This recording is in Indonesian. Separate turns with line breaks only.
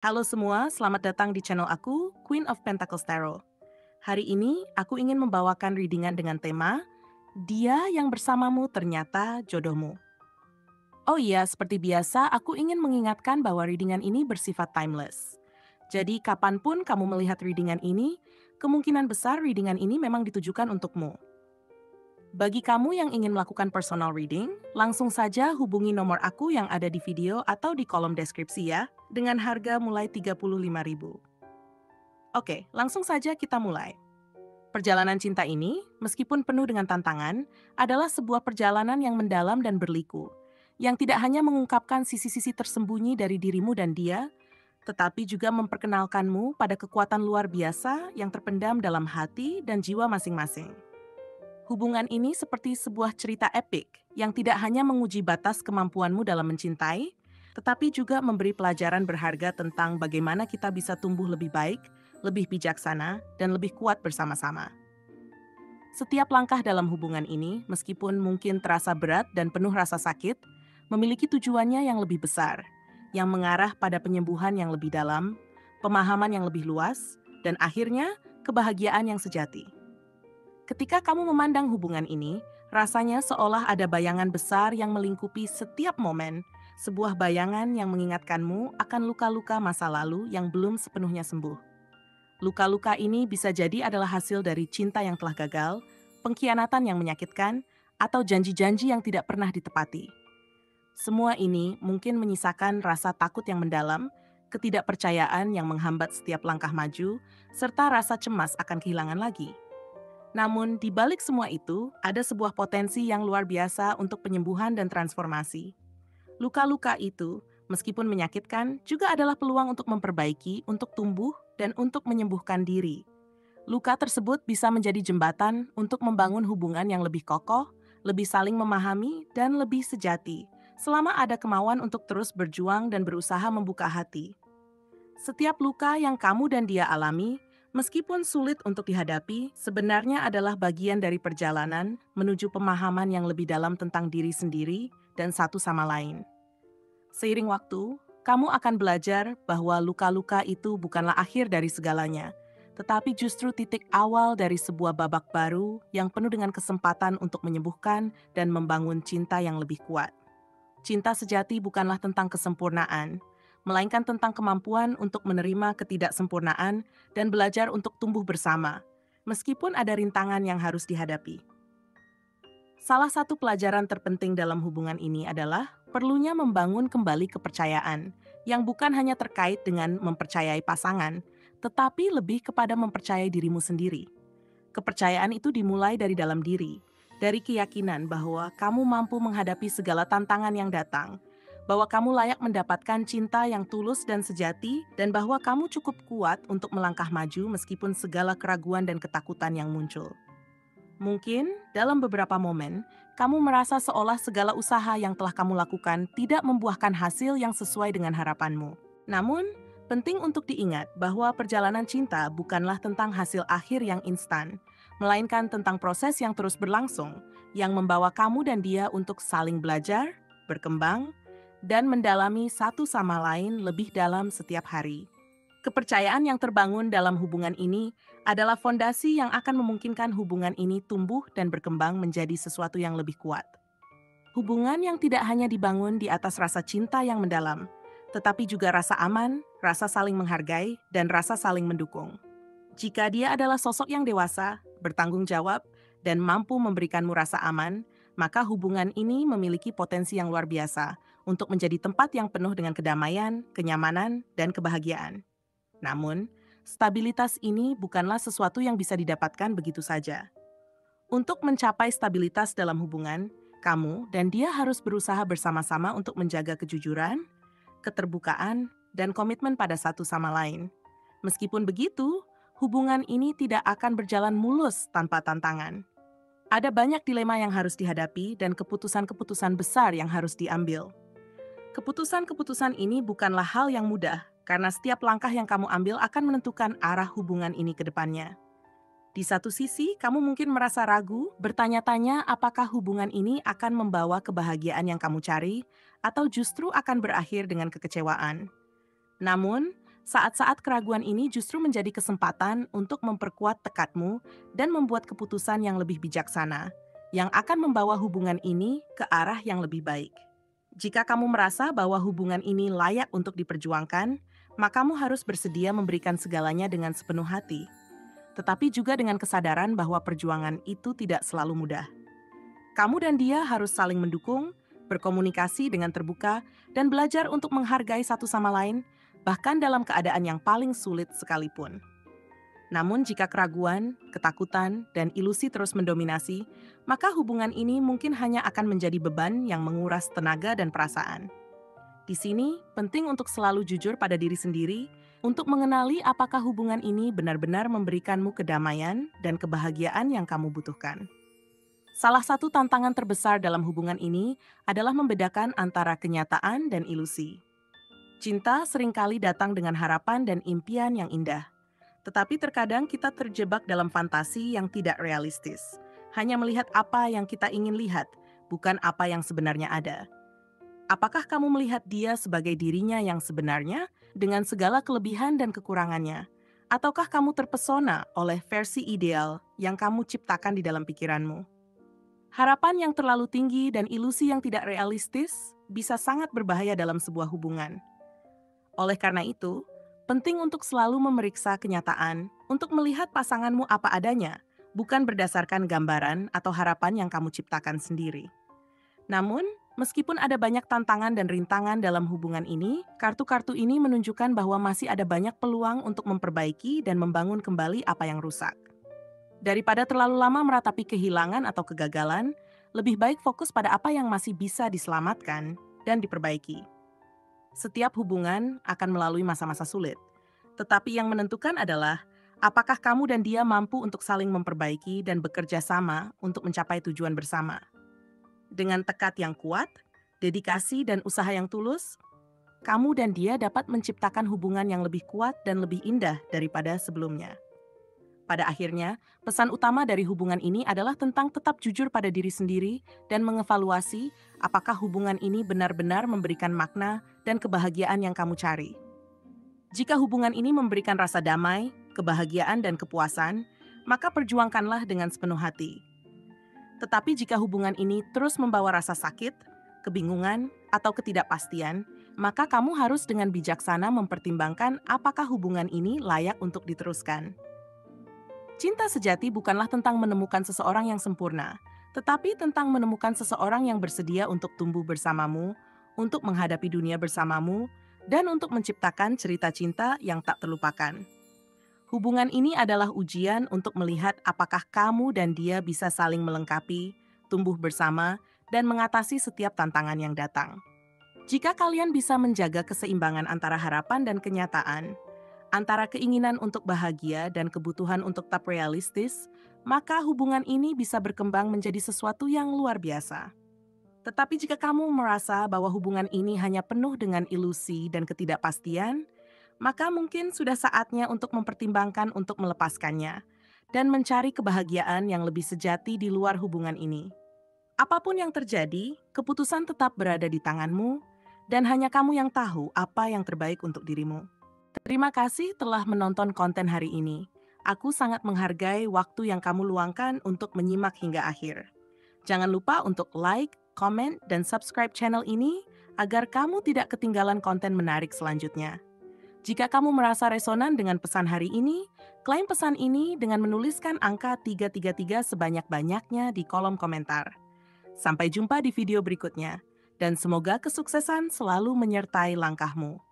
Halo semua, selamat datang di channel aku, Queen of Pentacles Tarot. Hari ini, aku ingin membawakan readingan dengan tema, Dia yang bersamamu ternyata jodohmu. Oh iya, seperti biasa, aku ingin mengingatkan bahwa readingan ini bersifat timeless. Jadi, kapanpun kamu melihat readingan ini, kemungkinan besar readingan ini memang ditujukan untukmu. Bagi kamu yang ingin melakukan personal reading, langsung saja hubungi nomor aku yang ada di video atau di kolom deskripsi ya, dengan harga mulai 35.000. Oke, langsung saja kita mulai. Perjalanan cinta ini, meskipun penuh dengan tantangan, adalah sebuah perjalanan yang mendalam dan berliku, yang tidak hanya mengungkapkan sisi-sisi tersembunyi dari dirimu dan dia, tetapi juga memperkenalkanmu pada kekuatan luar biasa yang terpendam dalam hati dan jiwa masing-masing. Hubungan ini seperti sebuah cerita epik yang tidak hanya menguji batas kemampuanmu dalam mencintai, tetapi juga memberi pelajaran berharga tentang bagaimana kita bisa tumbuh lebih baik, lebih bijaksana, dan lebih kuat bersama-sama. Setiap langkah dalam hubungan ini, meskipun mungkin terasa berat dan penuh rasa sakit, memiliki tujuannya yang lebih besar, yang mengarah pada penyembuhan yang lebih dalam, pemahaman yang lebih luas, dan akhirnya kebahagiaan yang sejati. Ketika kamu memandang hubungan ini, rasanya seolah ada bayangan besar yang melingkupi setiap momen, sebuah bayangan yang mengingatkanmu akan luka-luka masa lalu yang belum sepenuhnya sembuh. Luka-luka ini bisa jadi adalah hasil dari cinta yang telah gagal, pengkhianatan yang menyakitkan, atau janji-janji yang tidak pernah ditepati. Semua ini mungkin menyisakan rasa takut yang mendalam, ketidakpercayaan yang menghambat setiap langkah maju, serta rasa cemas akan kehilangan lagi. Namun, di balik semua itu, ada sebuah potensi yang luar biasa untuk penyembuhan dan transformasi. Luka-luka itu, meskipun menyakitkan, juga adalah peluang untuk memperbaiki, untuk tumbuh, dan untuk menyembuhkan diri. Luka tersebut bisa menjadi jembatan untuk membangun hubungan yang lebih kokoh, lebih saling memahami, dan lebih sejati, selama ada kemauan untuk terus berjuang dan berusaha membuka hati. Setiap luka yang kamu dan dia alami, meskipun sulit untuk dihadapi, sebenarnya adalah bagian dari perjalanan menuju pemahaman yang lebih dalam tentang diri sendiri dan satu sama lain. Seiring waktu, kamu akan belajar bahwa luka-luka itu bukanlah akhir dari segalanya, tetapi justru titik awal dari sebuah babak baru yang penuh dengan kesempatan untuk menyembuhkan dan membangun cinta yang lebih kuat. Cinta sejati bukanlah tentang kesempurnaan, melainkan tentang kemampuan untuk menerima ketidaksempurnaan dan belajar untuk tumbuh bersama, meskipun ada rintangan yang harus dihadapi. Salah satu pelajaran terpenting dalam hubungan ini adalah perlunya membangun kembali kepercayaan, yang bukan hanya terkait dengan mempercayai pasangan, tetapi lebih kepada mempercayai dirimu sendiri. Kepercayaan itu dimulai dari dalam diri, dari keyakinan bahwa kamu mampu menghadapi segala tantangan yang datang, bahwa kamu layak mendapatkan cinta yang tulus dan sejati, dan bahwa kamu cukup kuat untuk melangkah maju meskipun segala keraguan dan ketakutan yang muncul. Mungkin, dalam beberapa momen, kamu merasa seolah segala usaha yang telah kamu lakukan tidak membuahkan hasil yang sesuai dengan harapanmu. Namun, penting untuk diingat bahwa perjalanan cinta bukanlah tentang hasil akhir yang instan, melainkan tentang proses yang terus berlangsung, yang membawa kamu dan dia untuk saling belajar, berkembang, dan mendalami satu sama lain lebih dalam setiap hari. Kepercayaan yang terbangun dalam hubungan ini adalah fondasi yang akan memungkinkan hubungan ini tumbuh dan berkembang menjadi sesuatu yang lebih kuat. Hubungan yang tidak hanya dibangun di atas rasa cinta yang mendalam, tetapi juga rasa aman, rasa saling menghargai, dan rasa saling mendukung. Jika dia adalah sosok yang dewasa, bertanggung jawab, dan mampu memberikanmu rasa aman, maka hubungan ini memiliki potensi yang luar biasa untuk menjadi tempat yang penuh dengan kedamaian, kenyamanan, dan kebahagiaan. Namun, stabilitas ini bukanlah sesuatu yang bisa didapatkan begitu saja. Untuk mencapai stabilitas dalam hubungan, kamu dan dia harus berusaha bersama-sama untuk menjaga kejujuran, keterbukaan, dan komitmen pada satu sama lain. Meskipun begitu, hubungan ini tidak akan berjalan mulus tanpa tantangan. Ada banyak dilema yang harus dihadapi dan keputusan-keputusan besar yang harus diambil. Keputusan-keputusan ini bukanlah hal yang mudah, karena setiap langkah yang kamu ambil akan menentukan arah hubungan ini ke depannya. Di satu sisi, kamu mungkin merasa ragu, bertanya-tanya apakah hubungan ini akan membawa kebahagiaan yang kamu cari, atau justru akan berakhir dengan kekecewaan. Namun, Saat-saat keraguan ini justru menjadi kesempatan untuk memperkuat tekadmu dan membuat keputusan yang lebih bijaksana, yang akan membawa hubungan ini ke arah yang lebih baik. Jika kamu merasa bahwa hubungan ini layak untuk diperjuangkan, maka kamu harus bersedia memberikan segalanya dengan sepenuh hati, tetapi juga dengan kesadaran bahwa perjuangan itu tidak selalu mudah. Kamu dan dia harus saling mendukung, berkomunikasi dengan terbuka, dan belajar untuk menghargai satu sama lain, bahkan dalam keadaan yang paling sulit sekalipun. Namun jika keraguan, ketakutan, dan ilusi terus mendominasi, maka hubungan ini mungkin hanya akan menjadi beban yang menguras tenaga dan perasaan. Di sini, penting untuk selalu jujur pada diri sendiri, untuk mengenali apakah hubungan ini benar-benar memberikanmu kedamaian dan kebahagiaan yang kamu butuhkan. Salah satu tantangan terbesar dalam hubungan ini adalah membedakan antara kenyataan dan ilusi. Cinta seringkali datang dengan harapan dan impian yang indah. Tetapi terkadang kita terjebak dalam fantasi yang tidak realistis. Hanya melihat apa yang kita ingin lihat, bukan apa yang sebenarnya ada. Apakah kamu melihat dia sebagai dirinya yang sebenarnya, dengan segala kelebihan dan kekurangannya? Ataukah kamu terpesona oleh versi ideal yang kamu ciptakan di dalam pikiranmu? Harapan yang terlalu tinggi dan ilusi yang tidak realistis bisa sangat berbahaya dalam sebuah hubungan. Oleh karena itu, penting untuk selalu memeriksa kenyataan untuk melihat pasanganmu apa adanya, bukan berdasarkan gambaran atau harapan yang kamu ciptakan sendiri. Namun, meskipun ada banyak tantangan dan rintangan dalam hubungan ini, kartu-kartu ini menunjukkan bahwa masih ada banyak peluang untuk memperbaiki dan membangun kembali apa yang rusak. Daripada terlalu lama meratapi kehilangan atau kegagalan, lebih baik fokus pada apa yang masih bisa diselamatkan dan diperbaiki. Setiap hubungan akan melalui masa-masa sulit, tetapi yang menentukan adalah apakah kamu dan dia mampu untuk saling memperbaiki dan bekerja sama untuk mencapai tujuan bersama. Dengan tekad yang kuat, dedikasi dan usaha yang tulus, kamu dan dia dapat menciptakan hubungan yang lebih kuat dan lebih indah daripada sebelumnya. Pada akhirnya, pesan utama dari hubungan ini adalah tentang tetap jujur pada diri sendiri dan mengevaluasi apakah hubungan ini benar-benar memberikan makna dan kebahagiaan yang kamu cari. Jika hubungan ini memberikan rasa damai, kebahagiaan, dan kepuasan, maka perjuangkanlah dengan sepenuh hati. Tetapi jika hubungan ini terus membawa rasa sakit, kebingungan, atau ketidakpastian, maka kamu harus dengan bijaksana mempertimbangkan apakah hubungan ini layak untuk diteruskan. Cinta sejati bukanlah tentang menemukan seseorang yang sempurna, tetapi tentang menemukan seseorang yang bersedia untuk tumbuh bersamamu, untuk menghadapi dunia bersamamu, dan untuk menciptakan cerita cinta yang tak terlupakan. Hubungan ini adalah ujian untuk melihat apakah kamu dan dia bisa saling melengkapi, tumbuh bersama, dan mengatasi setiap tantangan yang datang. Jika kalian bisa menjaga keseimbangan antara harapan dan kenyataan, antara keinginan untuk bahagia dan kebutuhan untuk tetap realistis, maka hubungan ini bisa berkembang menjadi sesuatu yang luar biasa. Tetapi jika kamu merasa bahwa hubungan ini hanya penuh dengan ilusi dan ketidakpastian, maka mungkin sudah saatnya untuk mempertimbangkan untuk melepaskannya dan mencari kebahagiaan yang lebih sejati di luar hubungan ini. Apapun yang terjadi, keputusan tetap berada di tanganmu, dan hanya kamu yang tahu apa yang terbaik untuk dirimu. Terima kasih telah menonton konten hari ini. Aku sangat menghargai waktu yang kamu luangkan untuk menyimak hingga akhir. Jangan lupa untuk like, komen, dan subscribe channel ini agar kamu tidak ketinggalan konten menarik selanjutnya. Jika kamu merasa resonan dengan pesan hari ini, klaim pesan ini dengan menuliskan angka 333 sebanyak-banyaknya di kolom komentar. Sampai jumpa di video berikutnya, dan semoga kesuksesan selalu menyertai langkahmu.